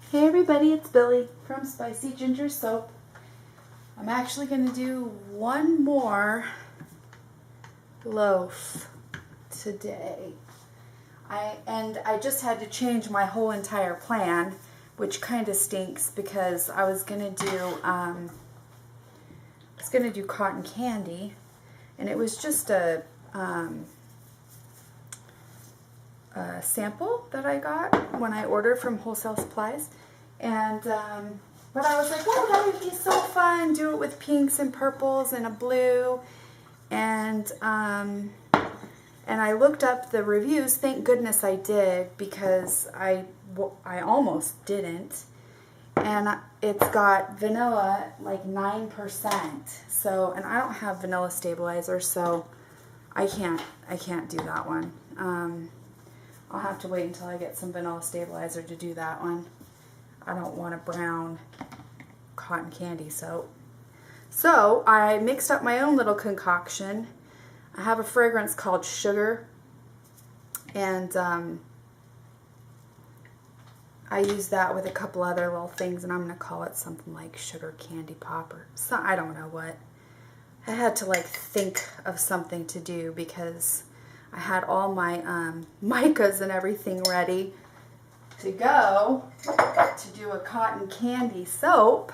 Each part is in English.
Hey everybody, it's Billy from Spicy Ginger Soap. I'm actually going to do one more loaf today. I just had to change my whole entire plan, which kind of stinks because I was going to do cotton candy, and it was just a sample that I got when I ordered from Wholesale Supplies, and but I was like, oh, that would be so fun, do it with pinks and purples and a blue, and I looked up the reviews. Thank goodness I did, because I almost didn't, and it's got vanilla like 9%, so, and I don't have vanilla stabilizer, so I can't do that one. I'll have to wait until I get some vanilla stabilizer to do that one. I don't want a brown cotton candy soap. So I mixed up my own little concoction. I have a fragrance called Sugar, and I use that with a couple other little things, and I'm going to call it something like Sugar Candy Pop or something. I don't know what. I had to like think of something to do because I had all my micas and everything ready to go to do a cotton candy soap.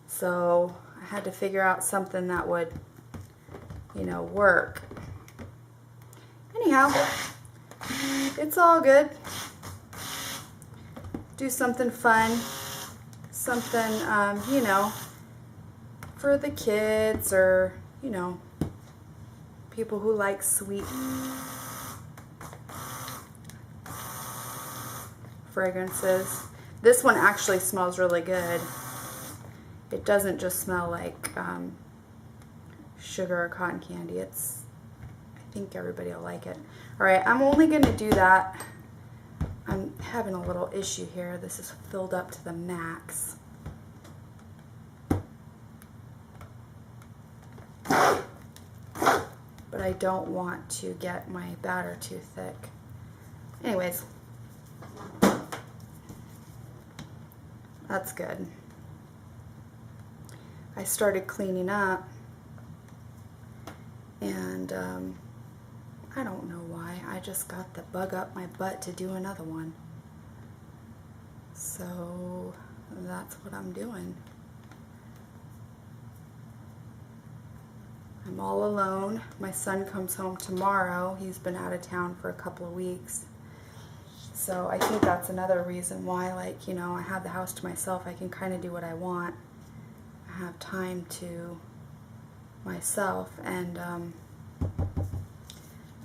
So I had to figure out something that would, you know, work. Anyhow, it's all good. Do something fun, something, you know, for the kids, or, you know, people who like sweet fragrances. This one actually smells really good. It doesn't just smell like sugar or cotton candy. I think everybody will like it. Alright, I'm only going to do that. I'm having a little issue here. This is filled up to the max. But I don't want to get my batter too thick. Anyways, that's good. I started cleaning up, and I don't know why. I just got the bug up my butt to do another one. So that's what I'm doing. I'm all alone. My son comes home tomorrow. He's been out of town for a couple of weeks. So I think that's another reason why, like, you know, I have the house to myself. I can kind of do what I want. I have time to myself, and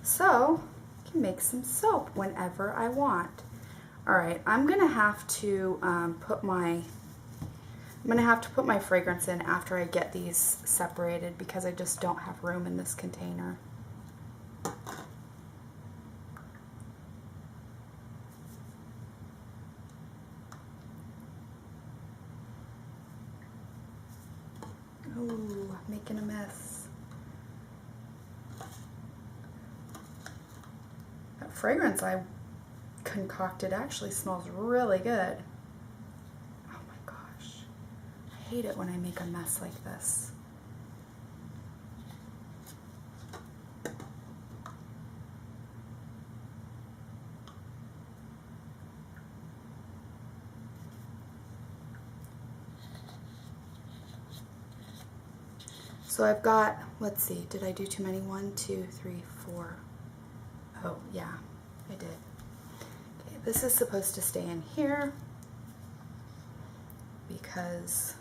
so I can make some soap whenever I want. Alright, I'm going to have to put my fragrance in after I get these separated, because I just don't have room in this container. Ooh, making a mess. That fragrance I concocted actually smells really good. Oh my gosh. I hate it when I make a mess like this. So I've got, let's see, did I do too many? 1, 2, 3, 4. Oh, yeah, I did. Okay, this is supposed to stay in here because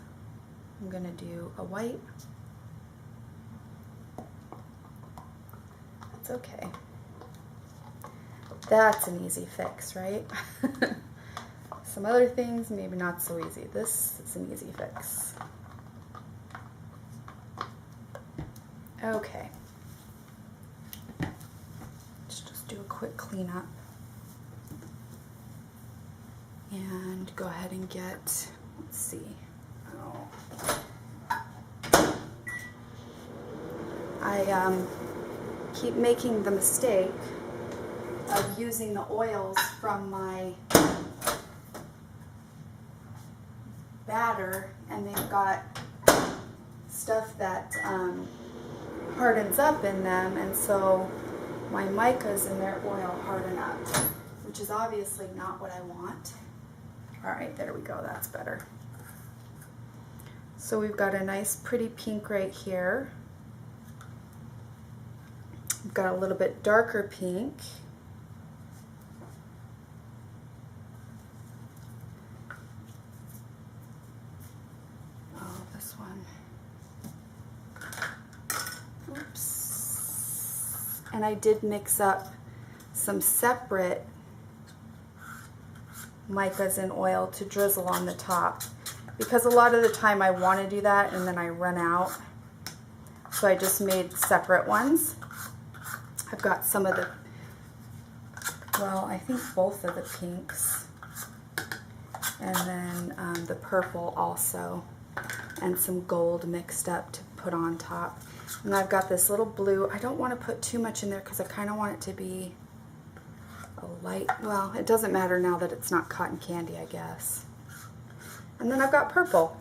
I'm going to do a white. That's okay. That's an easy fix, right? Some other things, maybe not so easy. This is an easy fix. Okay. Let's just do a quick cleanup. And go ahead and get, let's see. I keep making the mistake of using the oils from my water, and they've got stuff that hardens up in them, and so my micas and their oil harden up, which is obviously not what I want. All right, there we go, that's better. So we've got a nice pretty pink right here. We've got a little bit darker pink. Oh, this one. Oops. And I did mix up some separate micas and oil to drizzle on the top, because a lot of the time I want to do that and then I run out. So I just made separate ones. I've got some of the, well, I think both of the pinks, and then the purple also, and some gold mixed up to put on top. And I've got this little blue. I don't want to put too much in there because I kind of want it to be a light, well, it doesn't matter now that it's not cotton candy, I guess. And then I've got purple.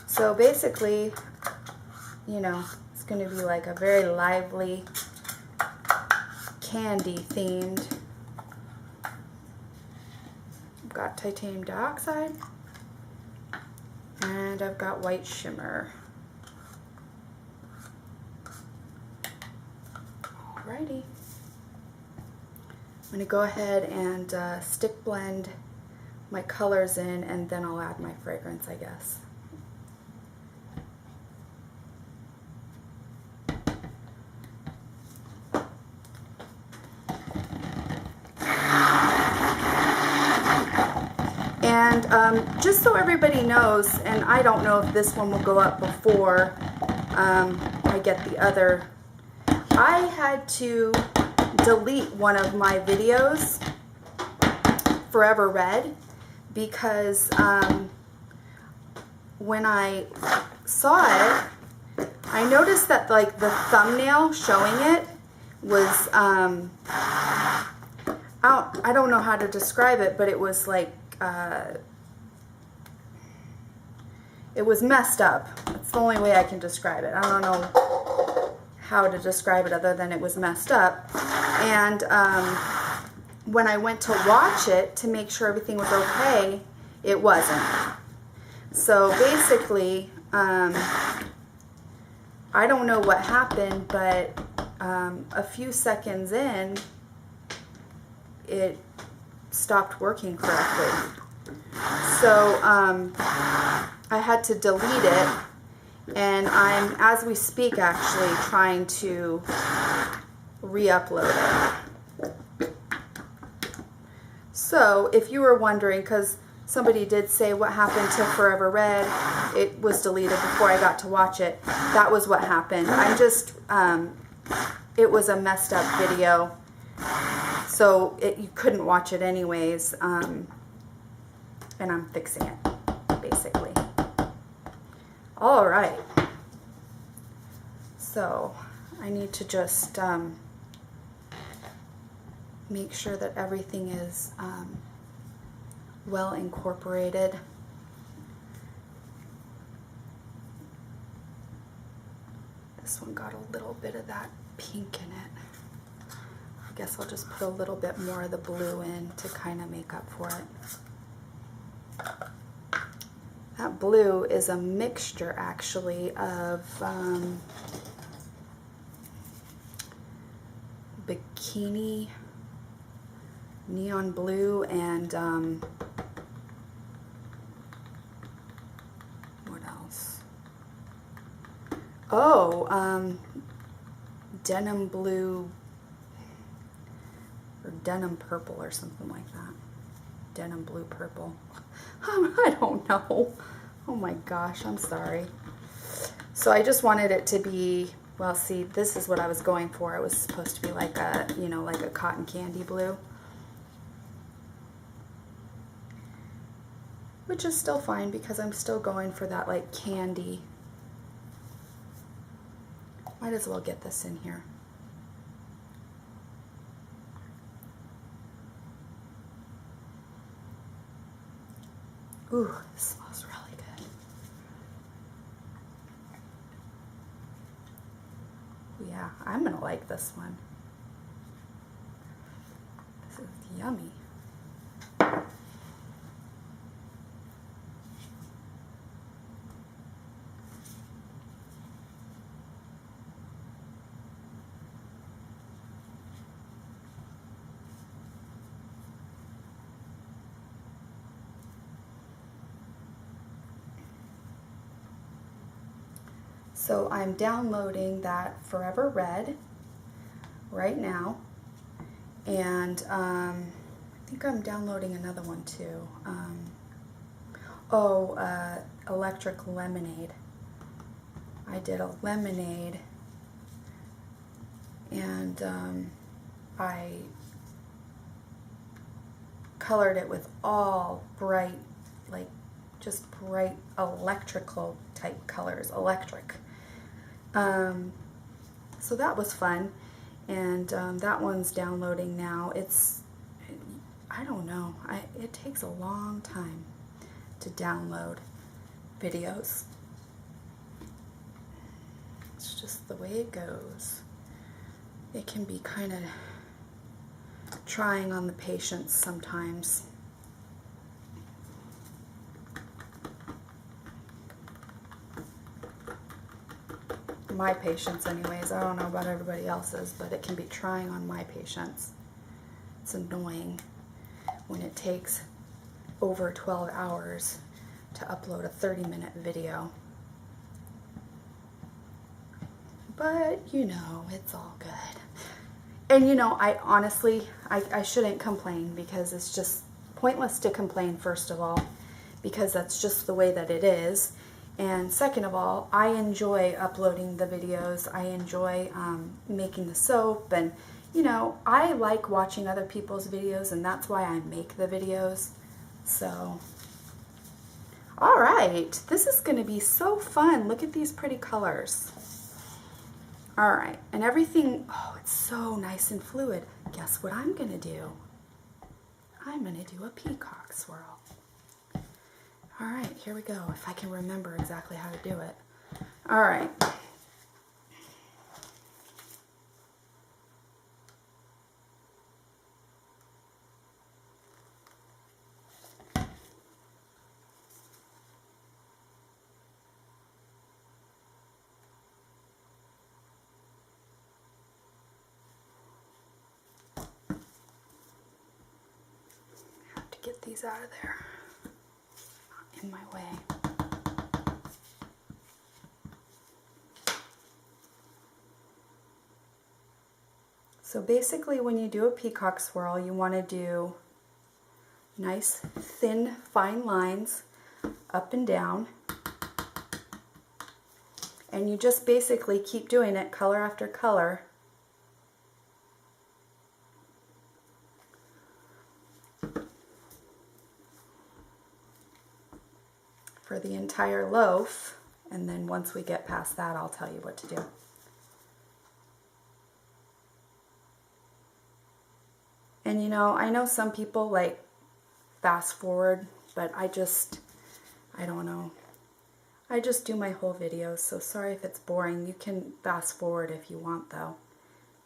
So basically, you know, it's going to be like a very lively candy themed. I've got titanium dioxide, and I've got white shimmer. Alrighty. I'm going to go ahead and stick blend my colors in, and then I'll add my fragrance, I guess. And just so everybody knows, and I don't know if this one will go up before I get the other, I had to delete one of my videos, Forever Red, because when I saw it, I noticed that like the thumbnail showing it was, I don't know how to describe it, but it was like, it was messed up. That's the only way I can describe it. I don't know how to describe it other than it was messed up. And when I went to watch it to make sure everything was okay, it wasn't. So basically, I don't know what happened, but a few seconds in, it stopped working correctly. So I had to delete it, and I'm, as we speak, actually trying to re-upload it. So if you were wondering, because somebody did say what happened to Forever Red, it was deleted before I got to watch it. That was what happened. I'm just, it was a messed up video, so you couldn't watch it anyways, and I'm fixing it, basically. All right. So I need to just make sure that everything is well incorporated. This one got a little bit of that pink in it. I guess I'll just put a little bit more of the blue in to kind of make up for it. That blue is a mixture, actually, of bikini, neon blue, and what else? Oh, denim blue, or denim purple, or something like that. Denim blue purple. I don't know. Oh my gosh, I'm sorry. So I just wanted it to be, well, see, this is what I was going for. It was supposed to be like a, you know, like a cotton candy blue. Which is still fine because I'm still going for that like candy. Might as well get this in here. Ooh, this smells really good. Yeah, I'm gonna like this one. This is yummy. So I'm downloading that Forever Red right now, and I think I'm downloading another one too. Electric Lemonade. I did a lemonade, and I colored it with all bright, like just bright electrical type colors, electric. So that was fun, and that one's downloading now. I don't know, it takes a long time to download videos. It's just the way it goes. It can be kind of trying on the patience sometimes. My patience anyways. I don't know about everybody else's, but it can be trying on my patience. It's annoying when it takes over 12 hours to upload a 30-minute video. But, you know, it's all good. And, you know, I honestly, I shouldn't complain, because it's just pointless to complain, first of all, because that's just the way that it is. And second of all, I enjoy uploading the videos. I enjoy making the soap, and you know, I like watching other people's videos, and that's why I make the videos. So, all right, this is going to be so fun. Look at these pretty colors. All right, and everything, oh, it's so nice and fluid. Guess what I'm going to do? I'm going to do a peacock swirl. All right, here we go, if I can remember exactly how to do it. All right. I have to get these out of there. In my way. So basically, when you do a peacock swirl, you want to do nice, thin, fine lines up and down. And you just basically keep doing it color after color. For the entire loaf, and then once we get past that, I'll tell you what to do. And you know, I know some people like fast forward, but I don't know. I just do my whole videos, so sorry if it's boring. You can fast forward if you want though,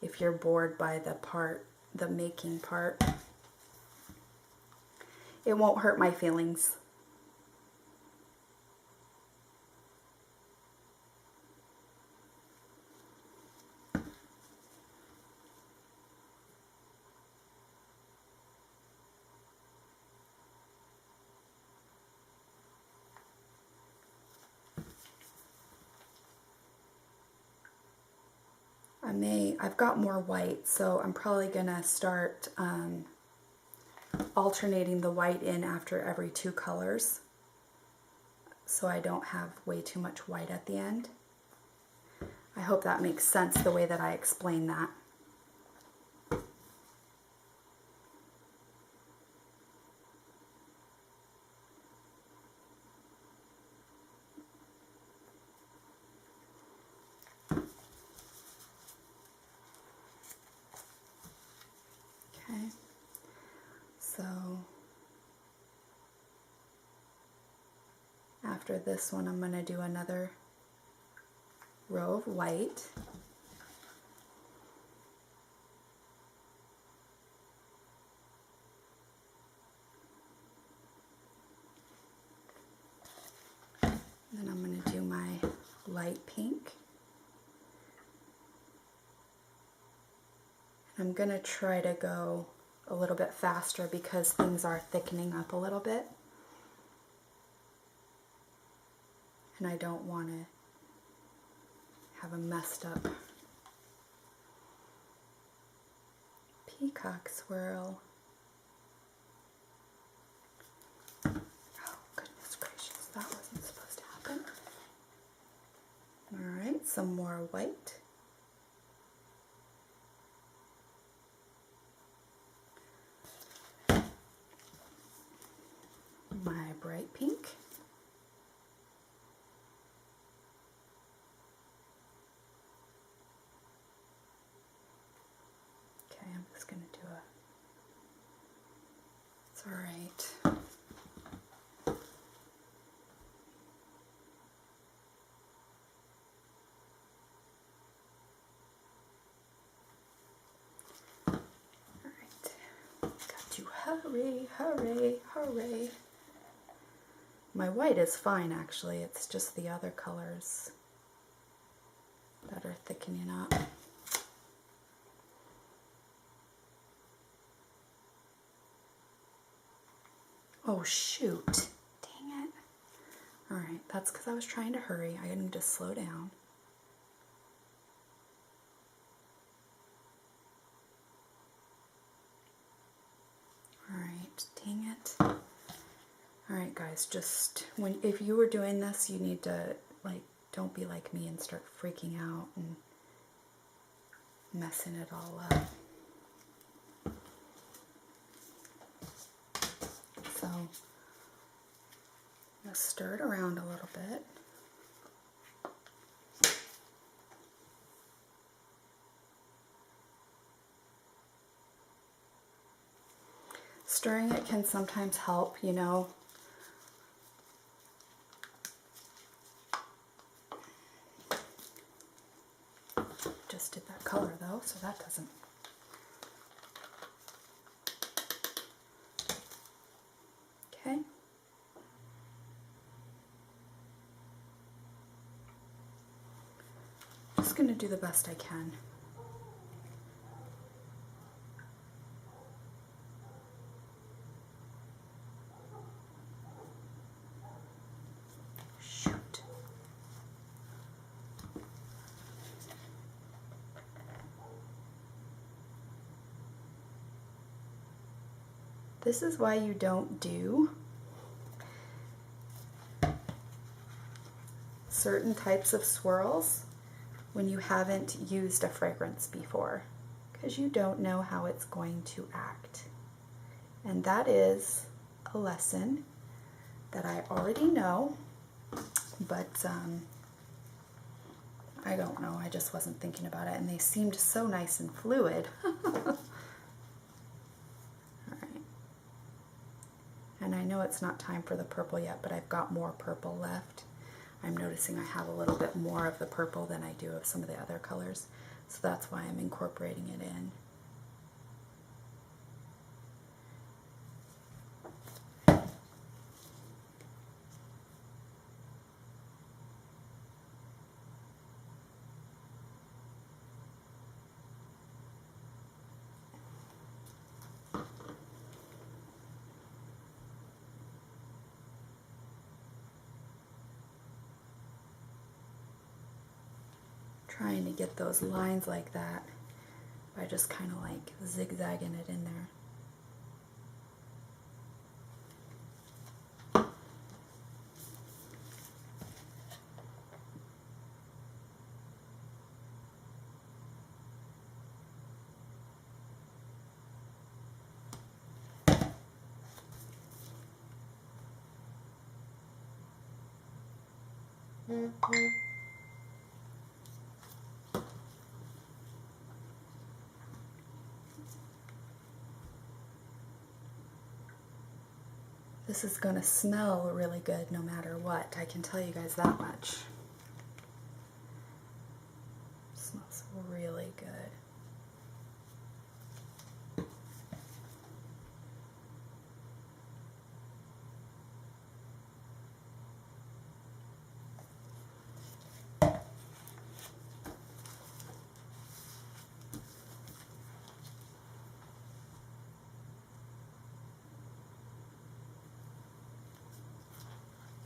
if you're bored by the making part. It won't hurt my feelings. I've got more white, so I'm probably gonna start alternating the white in after every 2 colors, so I don't have way too much white at the end. I hope that makes sense the way that I explain that. Okay, so after this one, I'm going to do another row of white. Then I'm going to do my light pink. I'm going to try to go a little bit faster because things are thickening up a little bit. And I don't want to have a messed up Peacock swirl. Oh, goodness gracious, that wasn't supposed to happen. Alright, some more white. My bright pink. Okay, I'm just going to do a... It's alright. Got to hurry, hurry, hurry. My white is fine actually, it's just the other colors that are thickening up. Oh shoot, dang it. Alright, that's because I was trying to hurry. I need to slow down. Alright, dang it. Alright guys, just if you were doing this, you need to, like, don't be like me and start freaking out and messing it all up. So, I'm going to stir it around a little bit. Stirring it can sometimes help, you know. Just did that color though, so that doesn't. Okay. Just going to do the best I can. Shoot. This is why you don't do certain types of swirls when you haven't used a fragrance before, because you don't know how it's going to act. And that is a lesson that I already know, but I don't know, I just wasn't thinking about it, and they seemed so nice and fluid. Alright. And I know it's not time for the purple yet, but I've got more purple left. I'm noticing I have a little bit more of the purple than I do of some of the other colors, so that's why I'm incorporating it in. Trying to get those lines like that by just kind of like zigzagging it in there. This is going to smell really good no matter what. I can tell you guys that much. It smells really good.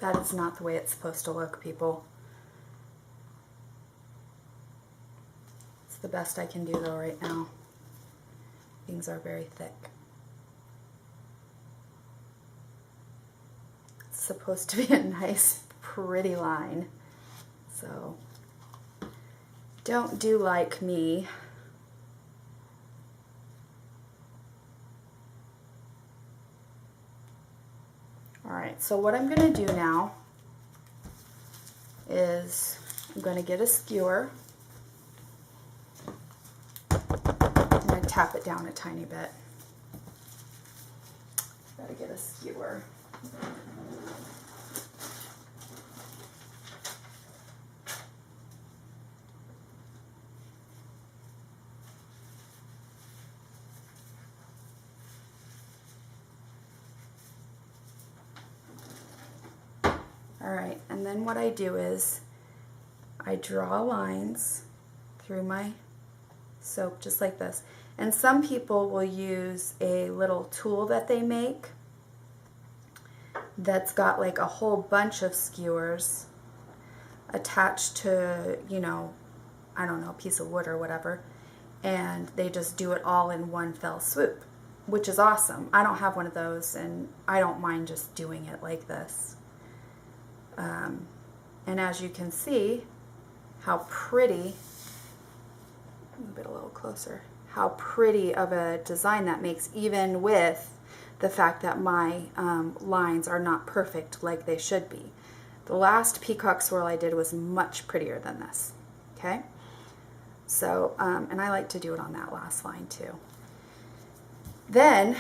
That is not the way it's supposed to look, people. It's the best I can do though right now. Things are very thick. It's supposed to be a nice, pretty line. So, don't do like me. Alright, so what I'm going to do now is I'm going to get a skewer. I'm going to tap it down a tiny bit. Got to get a skewer. Alright, and then what I do is I draw lines through my soap just like this. And some people will use a little tool that they make that's got like a whole bunch of skewers attached to, you know, I don't know, a piece of wood or whatever, and they just do it all in one fell swoop, which is awesome. I don't have one of those, and I don't mind just doing it like this. And as you can see, how pretty, move it a little closer, how pretty of a design that makes, even with the fact that my lines are not perfect like they should be. The last Peacock swirl I did was much prettier than this, okay? So, and I like to do it on that last line too. Then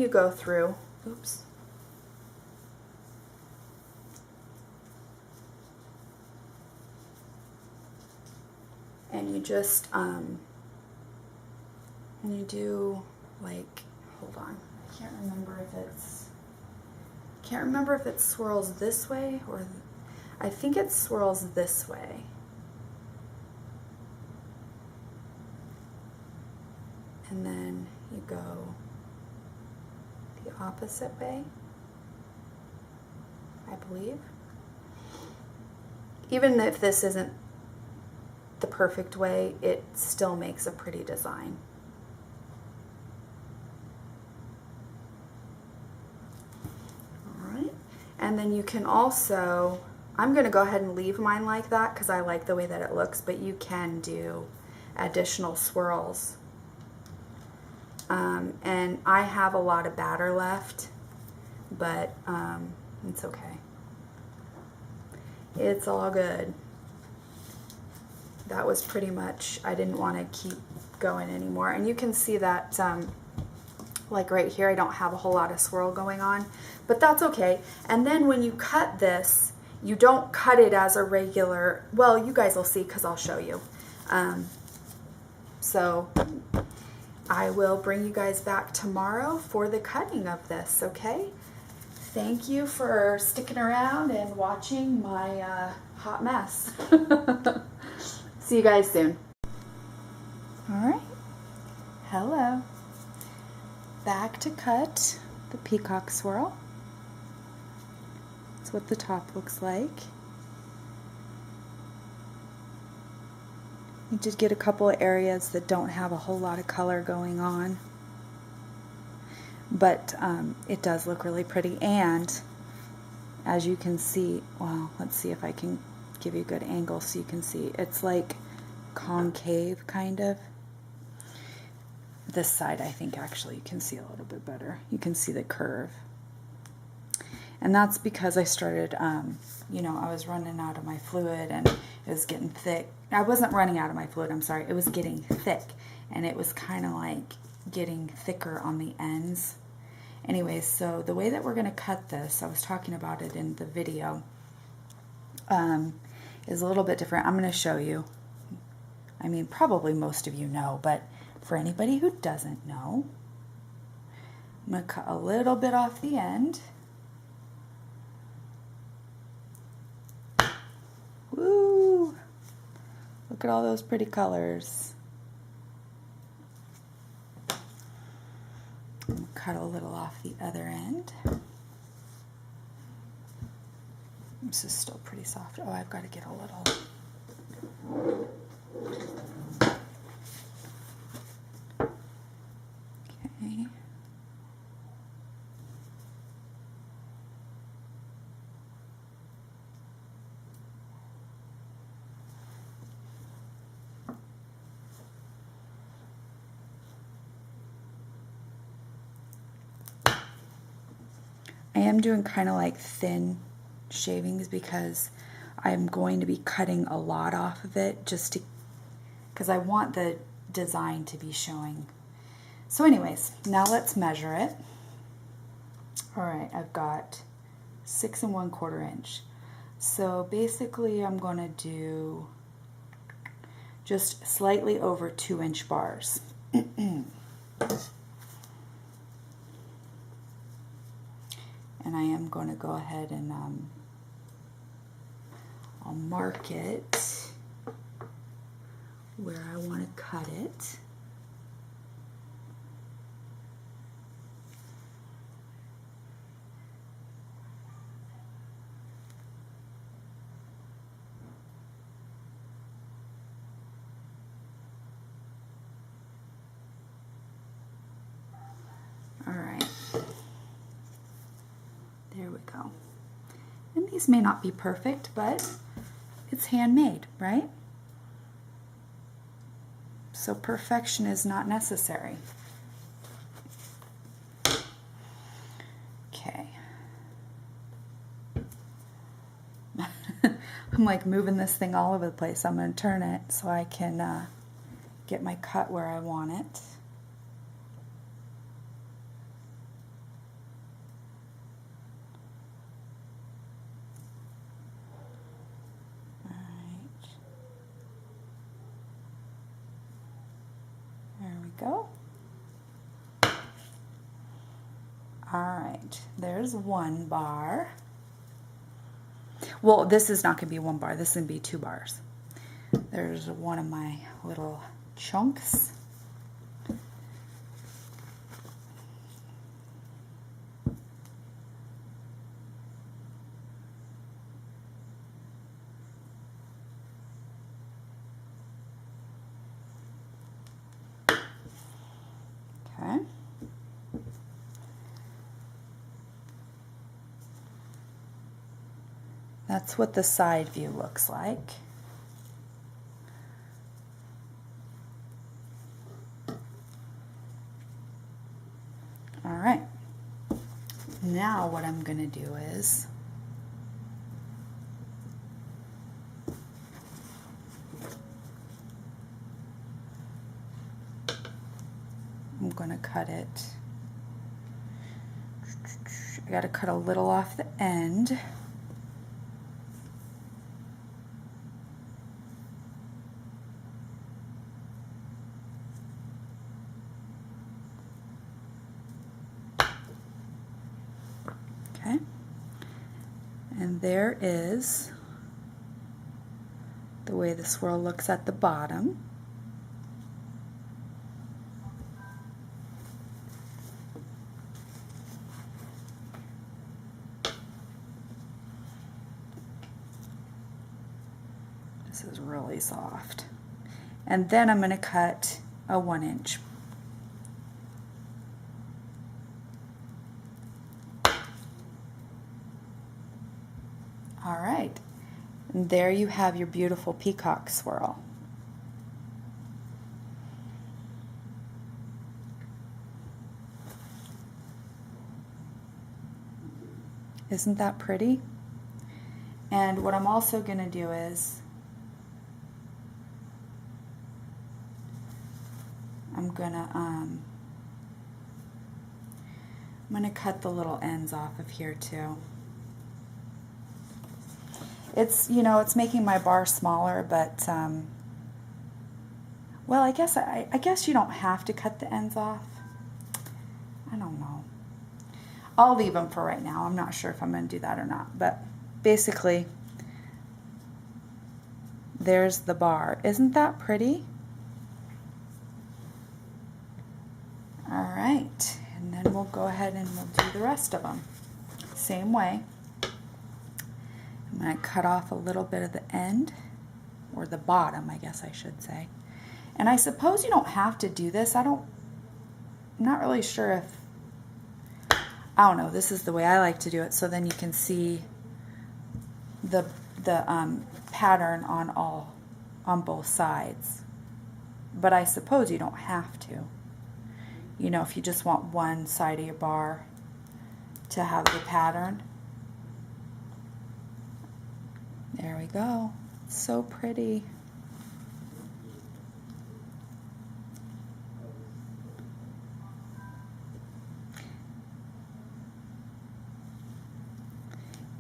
you go through, oops, and you just, you do like, hold on, I can't remember if it swirls this way or, I think it swirls this way. And then you go the opposite way, I believe. Even if this isn't the perfect way, it still makes a pretty design. Alright, and then you can also, I'm going to go ahead and leave mine like that because I like the way that it looks, but you can do additional swirls. And I have a lot of batter left, but it's okay. It's all good. That was pretty much, I didn't want to keep going anymore. And you can see that, like right here, I don't have a whole lot of swirl going on, but that's okay. And then when you cut this, you don't cut it as a regular, well, you guys will see because I'll show you. So I will bring you guys back tomorrow for the cutting of this, okay? Thank you for sticking around and watching my hot mess. See you guys soon. All right. Hello. Back to cut the Peacock swirl. That's what the top looks like. You did get a couple of areas that don't have a whole lot of color going on, but it does look really pretty. And as you can see, well, let's see if I can give you a good angle so you can see. It's like concave, kind of. This side, I think, actually you can see a little bit better. You can see the curve. And that's because I started, you know, I was running out of my fluid and it was getting thick. I wasn't running out of my fluid, I'm sorry. It was getting thick and it was kind of like getting thicker on the ends. Anyways, so the way that we're going to cut this, I was talking about it in the video, is a little bit different. I'm going to show you. I mean, probably most of you know, but for anybody who doesn't know, I'm going to cut a little bit off the end. Woo! Look at all those pretty colors. I'm going to cut a little off the other end. This is still pretty soft. Oh, I've got to get a little. Okay. I am doing kind of like thin shavings because I'm going to be cutting a lot off of it just to, because I want the design to be showing. So anyways, now let's measure it. All right, I've got 6 1/4 inch. So basically I'm going to do just slightly over 2-inch bars. And I am going to go ahead and I'll mark it where I want to cut it. All right. There we go. And these may not be perfect, but it's handmade, right? So perfection is not necessary. Okay. I'm like moving this thing all over the place. I'm going to turn it so I can get my cut where I want it. Go. All right, there's 1 bar. Well, this is not going to be 1 bar. This is going to be 2 bars. There's one of my little chunks. Okay. That's what the side view looks like. All right. Now what I'm going to do is I'm going to cut it. I got to cut a little off the end. Okay. And there is the way the swirl looks at the bottom. This is really soft. And then I'm going to cut a 1 inch. All right, and there you have your beautiful peacock swirl. Isn't that pretty? And what I'm also going to do is I'm going to cut the little ends off of here too. It's, you know, it's making my bar smaller, but well, I guess you don't have to cut the ends off. I don't know. I'll leave them for right now. I'm not sure if I'm going to do that or not, but basically there's the bar. Isn't that pretty? All right, and then we'll go ahead and we'll do the rest of them. Same way. I'm going to cut off a little bit of the end, or the bottom, I guess I should say. And I suppose you don't have to do this. I'm not really sure if, I don't know, this is the way I like to do it, so then you can see the pattern on both sides. But I suppose you don't have to. You know, if you just want one side of your bar to have the pattern. There we go. So pretty.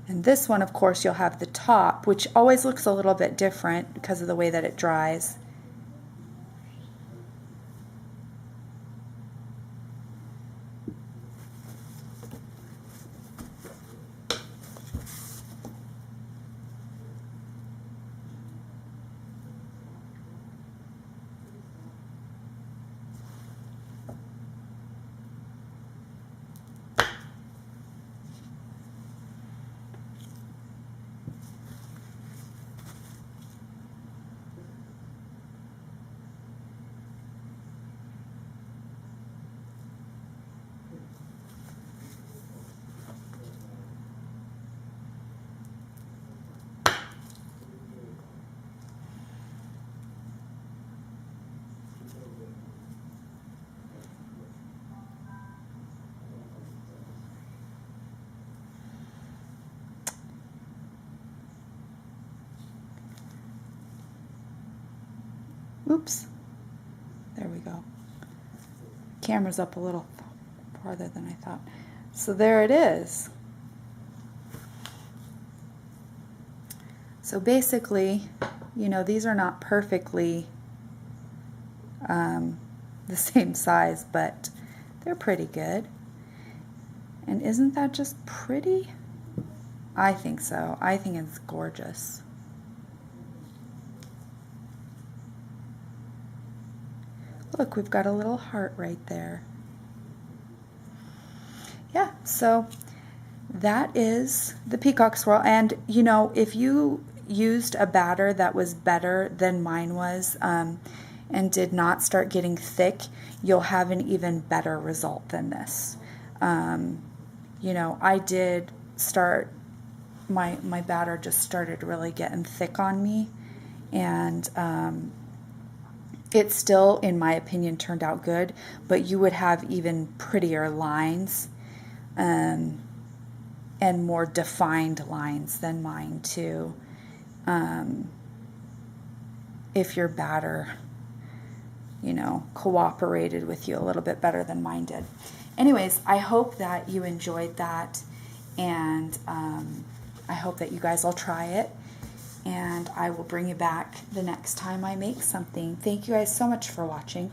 And this one, of course, you'll have the top, which always looks a little bit different because of the way that it dries. Oops. There we go. Camera's up a little farther than I thought. So there it is. So basically, you know, these are not perfectly the same size, but they're pretty good. And isn't that just pretty? I think so. I think it's gorgeous. Look, we've got a little heart right there. Yeah, so that is the Peacock Swirl. And, you know, if you used a batter that was better than mine was and did not start getting thick, you'll have an even better result than this. You know, I did start, my batter just started really getting thick on me, and it still, in my opinion, turned out good, but you would have even prettier lines and more defined lines than mine too, if your batter, you know, cooperated with you a little bit better than mine did. Anyways, I hope that you enjoyed that, and I hope that you guys will try it. And I will bring you back the next time I make something. Thank you guys so much for watching.